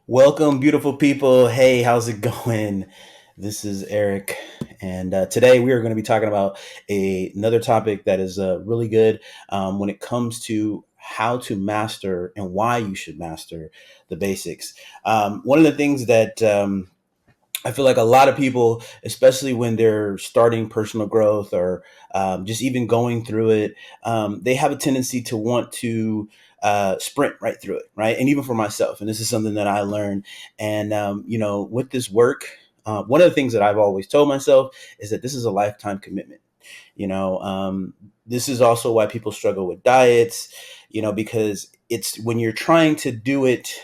Welcome, beautiful people. Hey, how's it going? This is Eric, and today we are going to be talking about another topic that is really good when it comes to how to master and why you should master the basics. One of the things that I feel like a lot of people, especially when they're starting personal growth or just even going through it, they have a tendency to want to sprint right through it, right? And even for myself, and this is something that I learned. And with this work, one of the things that I've always told myself is that this is a lifetime commitment. You know, this is also why people struggle with diets. Because it's when you're trying to do it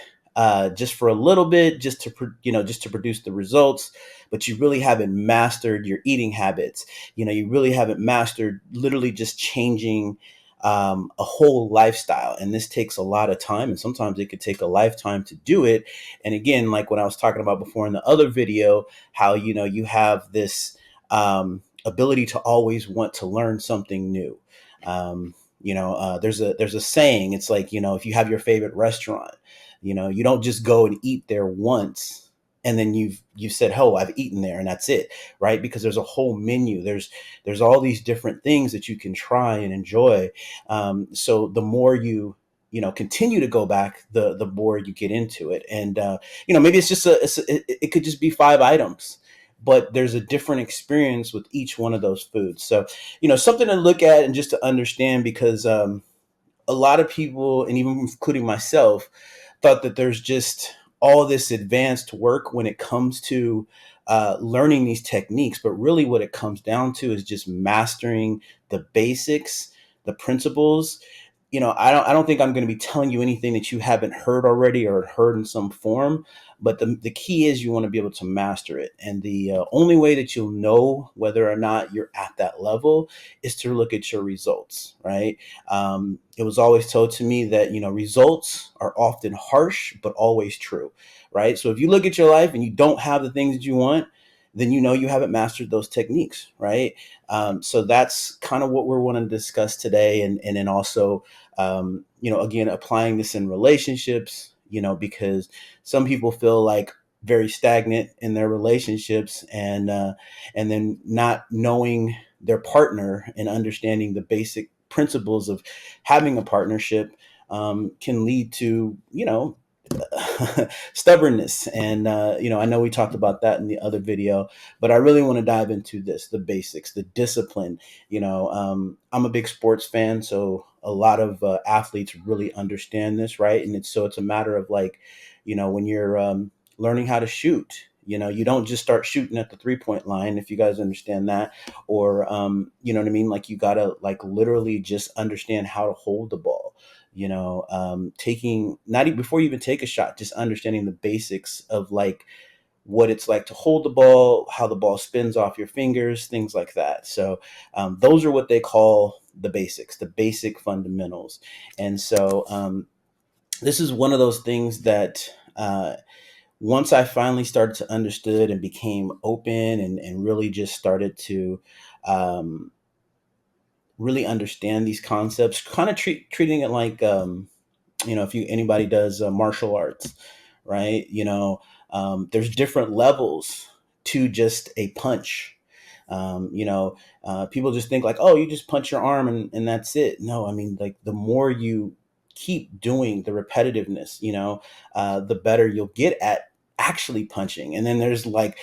just for a little bit, just to produce the results, but you really haven't mastered your eating habits. You really haven't mastered literally just changing a whole lifestyle, and this takes a lot of time, and sometimes it could take a lifetime to do it. And again, like what I was talking about before in the other video, how you have this ability to always want to learn something new. There's a saying. It's like, if you have your favorite restaurant, you don't just go and eat there once and then you've said, oh, I've eaten there and that's it, right? Because there's a whole menu. There's all these different things that you can try and enjoy. So the more you continue to go back, the more you get into it. And maybe it could just be 5 items, but there's a different experience with each one of those foods. So something to look at and just to understand, because a lot of people, and even including myself, thought that there's just all this advanced work when it comes to learning these techniques. But really, what it comes down to is just mastering the basics, the principles. I don't think I'm going to be telling you anything that you haven't heard already or heard in some form. But the key is you want to be able to master it. And the only way that you'll know whether or not you're at that level is to look at your results, right? It was always told to me that, results are often harsh, but always true, right? So if you look at your life and you don't have the things that you want, then you haven't mastered those techniques, right? So that's kind of what we're wanting to discuss today. And then also, again, applying this in relationships, because some people feel like very stagnant in their relationships, and then not knowing their partner and understanding the basic principles of having a partnership can lead to stubbornness. And I know we talked about that in the other video, but I really want to dive into the basics, the discipline. I'm a big sports fan, so a lot of athletes really understand this, right? And it's a matter of, like, when you're learning how to shoot, you don't just start shooting at the 3 point line, if you guys understand that. Or you know what I mean, like, you gotta, like, literally just understand how to hold the ball. Taking, not even before you even take a shot, just understanding the basics of, like, what it's like to hold the ball, how the ball spins off your fingers, things like that. So those are what they call the basics, the basic fundamentals. And so this is one of those things that once I finally started to understood and became open, and really just started to um, really understand these concepts, kind of treating it like, if you anybody does martial arts, right? There's different levels to just a punch. People just think like, oh, you just punch your arm and that's it. No, I mean, like, the more you keep doing the repetitiveness, the better you'll get at actually punching. And then there's, like,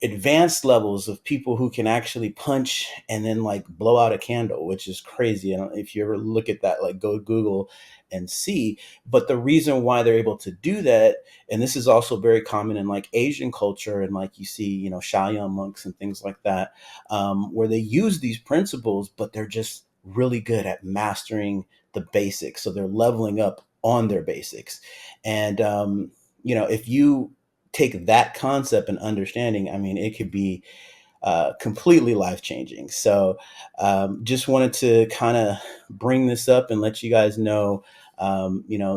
advanced levels of people who can actually punch and then, like, blow out a candle, which is crazy. If you ever look at that, like, go Google and see. But the reason why they're able to do that, and this is also very common in, like, Asian culture, and, like, you see, Shaolin monks and things like that, where they use these principles, but they're just really good at mastering the basics. So they're leveling up on their basics. And if you take that concept and understanding, I mean, it could be completely life changing. So just wanted to kind of bring this up and let you guys know,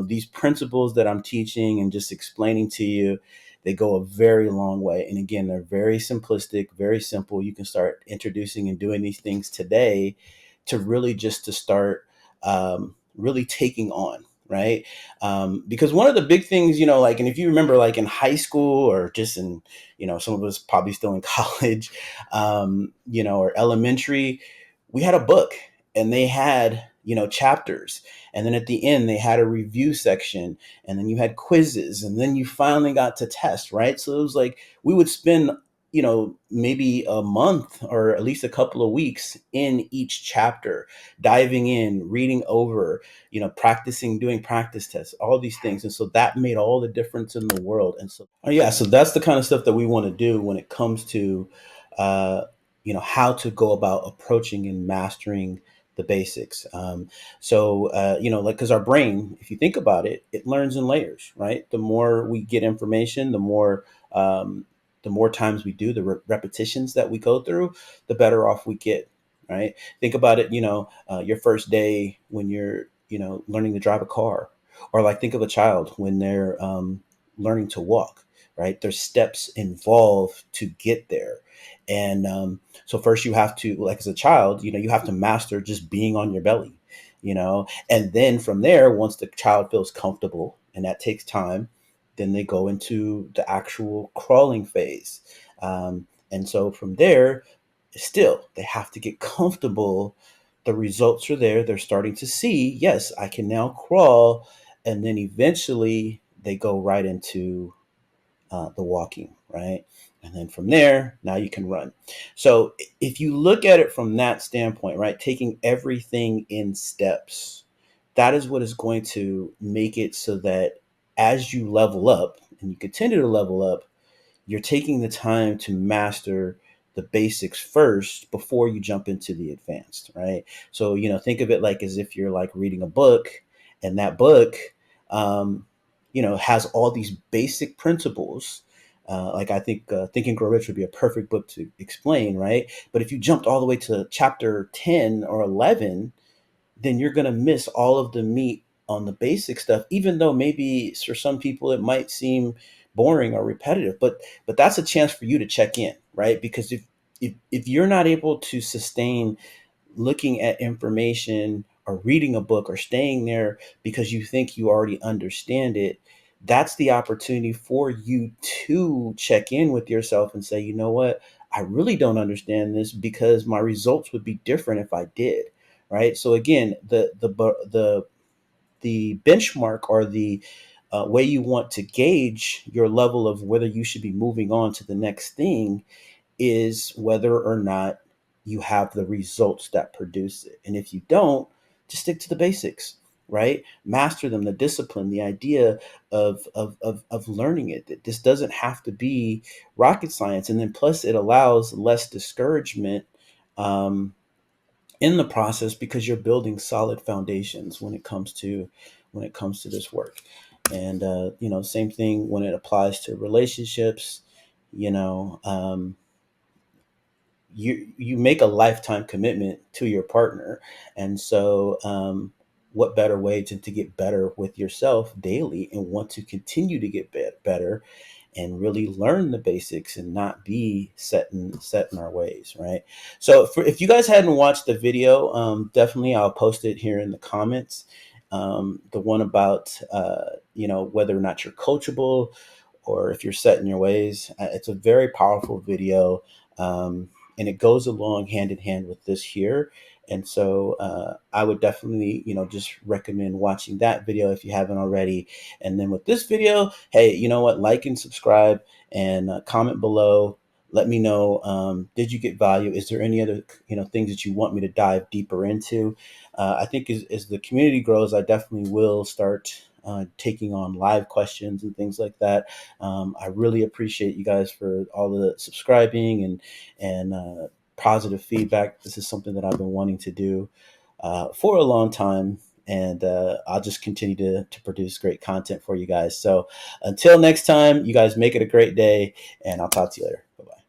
these principles that I'm teaching and just explaining to you, they go a very long way. And again, they're very simplistic, very simple. You can start introducing and doing these things today to really just to start really taking on. right? Because one of the big things, like, and if you remember, like in high school or just in, some of us probably still in college, or elementary, we had a book and they had, chapters. And then at the end, they had a review section, and then you had quizzes, and then you finally got to test, right? So it was like we would spend, maybe a month or at least a couple of weeks in each chapter, diving in, reading over, practicing, doing practice tests, all these things. And so that made all the difference in the world. And so, oh yeah, so that's the kind of stuff that we want to do when it comes to, uh, how to go about approaching and mastering the basics. Like, because our brain, if you think about it, it learns in layers, right? The more we get information, the more times we do, the repetitions that we go through, the better off we get, right? Think about it, your first day when you're, learning to drive a car, or like think of a child when they're learning to walk, right? There's steps involved to get there. And so first you have to, like as a child, you have to master just being on your belly, and then from there, once the child feels comfortable, and that takes time, then they go into the actual crawling phase. And so from there, still, they have to get comfortable. The results are there. They're starting to see, yes, I can now crawl. And then eventually they go right into the walking, right? And then from there, now you can run. So if you look at it from that standpoint, right, taking everything in steps, that is what is going to make it so that as you level up and you continue to level up, you're taking the time to master the basics first before you jump into the advanced, right? So, think of it like as if you're like reading a book, and that book, um, has all these basic principles. Like I think Think and Grow Rich would be a perfect book to explain, right? But if you jumped all the way to chapter 10 or 11, then you're going to miss all of the meat on the basic stuff, even though maybe for some people it might seem boring or repetitive. But that's a chance for you to check in, right? Because if you're not able to sustain looking at information or reading a book or staying there because you think you already understand it, that's the opportunity for you to check in with yourself and say, you know what, I really don't understand this because my results would be different if I did. Right. So again, the benchmark, or the way you want to gauge your level of whether you should be moving on to the next thing, is whether or not you have the results that produce it. And if you don't, just stick to the basics, right? Master them, the discipline, the idea of learning it. That this doesn't have to be rocket science. And then plus it allows less discouragement um, in the process, because you're building solid foundations when it comes to this work. And same thing when it applies to relationships. you know um, you make a lifetime commitment to your partner. And so what better way to get better with yourself daily and want to continue to get better and really learn the basics and not be set in our ways, right? So if you guys hadn't watched the video, definitely I'll post it here in the comments. The one about whether or not you're coachable, or if you're set in your ways. It's a very powerful video, and it goes along hand in hand with this here. And so I would definitely, just recommend watching that video if you haven't already. And then with this video, hey, you know what? Like and subscribe, and comment below. Let me know, did you get value? Is there any other, things that you want me to dive deeper into? I think as the community grows, I definitely will start taking on live questions and things like that. I really appreciate you guys for all the subscribing and positive feedback. This is something that I've been wanting to do for a long time, and I'll just continue to produce great content for you guys. So until next time, you guys make it a great day, and I'll talk to you later. Bye bye.